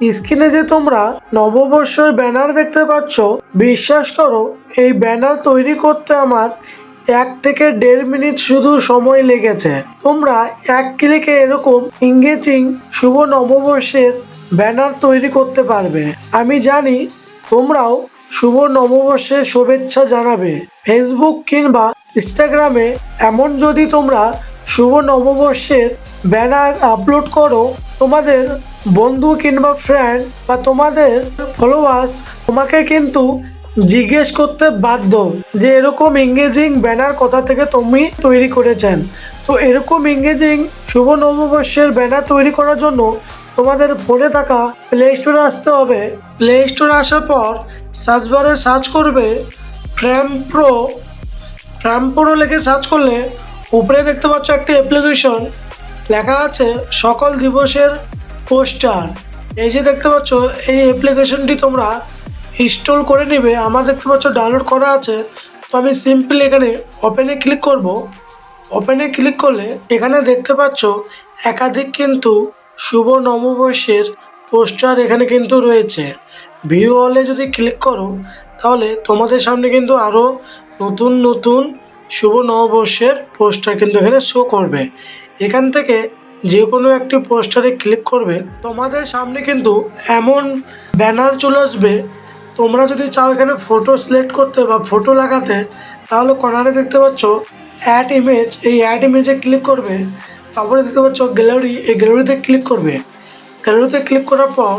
স্ক্রিনে যে তোমরা নববর্ষের ব্যানার দেখতে পাচ্ছ, বিশ্বাস করো এই ব্যানার তৈরি করতে আমার 1 থেকে 1.5 মিনিট শুধু সময় লেগেছে। তোমরা এক ক্লিকে এরকম ইংগেজিং শুভ নববর্ষের ব্যানার তৈরি করতে পারবে। আমি জানি তোমরাও শুভ নববর্ষের শুভেচ্ছা জানাবে। ফেসবুক কিংবা ইনস্টাগ্রামে এমন যদি তোমরা শুভ নববর্ষের ব্যানার আপলোড করো, তোমাদের বন্ধু কিংবা ফ্রেন্ড বা তোমাদের ফলোয়ার্স তোমাকে কিন্তু জিজ্ঞেস করতে বাধ্য যে এরকম এঙ্গেজিং ব্যানার কোথা থেকে তুমি তৈরি করেছেন। তো এরকম এঙ্গেজিং শুভ নববর্ষের ব্যানার তৈরি করার জন্য তোমাদের ফোনে থাকা প্লে স্টোরে আসতে হবে। প্লে স্টোরে আসার পর সার্চ বারে সার্চ করবে ফ্রেম প্রো লিখে সার্চ করলে উপরে দেখতে পাচ্ছ একটি অ্যাপ্লিকেশন লেখা আছে সকল দিবসের পোস্টার। এই যে দেখতে পাচ্ছ এই অ্যাপ্লিকেশনটি তোমরা ইনস্টল করে নেবে। আমার দেখতে পাচ্ছ ডাউনলোড করা আছে। তো আমি সিম্পলি এখানে ওপেনে ক্লিক করব। ওপেনে ক্লিক করলে এখানে দেখতে পাচ্ছ একাধিক কিন্তু শুভ নববর্ষের পোস্টার এখানে কিন্তু রয়েছে। ভিউ অলে যদি ক্লিক করো তাহলে তোমাদের সামনে কিন্তু আরও নতুন নতুন শুভ নববর্ষের পোস্টার কিন্তু এখানে শো করবে। এখান থেকে যে কোনো একটি পোস্টারে ক্লিক করবে, তোমাদের সামনে কিন্তু এমন ব্যানার চলে আসবে। তোমরা যদি চাও এখানে ফটো সিলেক্ট করতে বা ফটো লাগাতে, তাহলে কর্নারে দেখতে পাচ্ছ অ্যাড ইমেজ, এই অ্যাড ইমেজে ক্লিক করবে। তারপরে দেখতে পাচ্ছ গ্যালারি, এই গ্যালারিতে ক্লিক করবে। গ্যালারিতে ক্লিক করার পর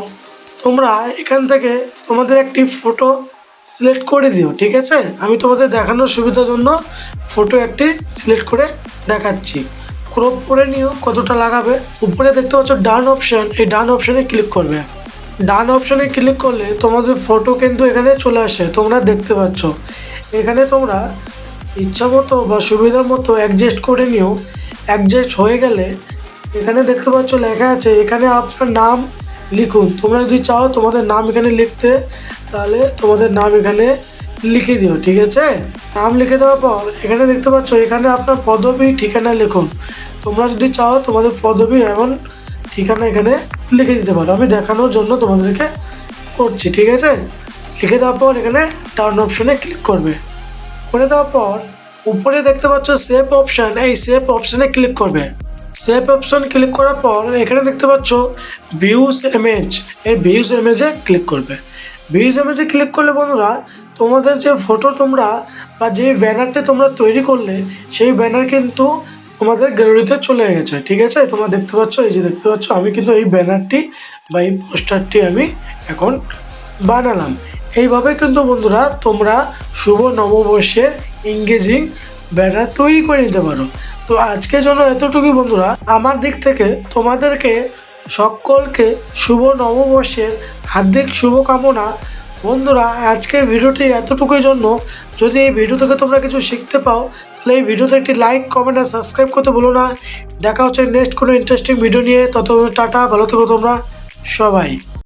তোমরা এখান থেকে তোমাদের একটি ফটো সিলেক্ট করে দিও, ঠিক আছে। আমি তোমাদের দেখানোর সুবিধার জন্য ফটো একটি সিলেক্ট করে দেখাচ্ছি। ক্রপ করে নিও কতটা লাগাবে। উপরে দেখতে পাচ্ছ ডান অপশন, এই ডান অপশনে ক্লিক করবে। ডান অপশনে ক্লিক করলে তোমাদের ফটো কিন্তু এখানে চলে আসে, তোমরা দেখতে পাচ্ছ। এখানে তোমরা ইচ্ছা মতো বা সুবিধা মতো অ্যাডজাস্ট করে নিও। অ্যাডজাস্ট হয়ে গেলে এখানে দেখতে পাচ্ছ লেখা আছে এখানে আপনার নাম লিখুন। তোমরা যদি চাও তোমাদের নাম এখানে লিখতে, তাহলে তোমাদের নাম এখানে লিখে দিও, ঠিক আছে। নাম লিখে দেওয়ার পর এখানে দেখতে পাচ্ছ এখানে আপনার পদবি ঠিকানা লিখুন। তোমরা যদি চাও তোমাদের পদবি এবং ঠিকানা এখানে লিখে দিতে পারো। আমি দেখানোর জন্য তোমাদেরকে করছি, ঠিক আছে। লিখে দেওয়ার পর এখানে টার্ন অপশনে ক্লিক করবে। করে দেওয়ার পর উপরে দেখতে পাচ্ছ সেভ অপশান, এই সেভ অপশানে ক্লিক করবে। সেভ অপশন ক্লিক করার পর এখানে দেখতে পাচ্ছ ভিউজ ইমেজ, এই ভিউজ ইমেজে ক্লিক করবে। ভিউজ ইমেজে ক্লিক করলে বন্ধুরা তোমাদের যে ফটো তোমরা বা যে ব্যানারটি তোমরা তৈরি করলে সেই ব্যানার কিন্তু তোমাদের গ্যালারিতে চলে গেছে, ঠিক আছে। তোমরা দেখতে পাচ্ছ, এই যে দেখতে পাচ্ছ আমি কিন্তু এই ব্যানারটি বা এই পোস্টারটি আমি এখন বানালাম। এইভাবে কিন্তু বন্ধুরা তোমরা শুভ নববর্ষের এঙ্গেজিং ব্যানার তৈরি করে নিতে পারো। তো আজকের জন্য এতটুকুই বন্ধুরা। আমার দিক থেকে তোমাদেরকে সকলকে শুভ নববর্ষের হার্দিক শুভকামনা। বন্ধুরা আজকের ভিডিওটি এতটুকুই জন্য। যদি এই ভিডিও থেকে তোমরা কিছু শিখতে পাও তাহলে এই ভিডিওতে একটি লাইক, কমেন্ট আর সাবস্ক্রাইব করতে ভুলো না। দেখা হচ্ছে নেক্সট কোনো ইন্টারেস্টিং ভিডিও নিয়ে। ততক্ষণ টাটা, ভালো থেকো তোমরা সবাই।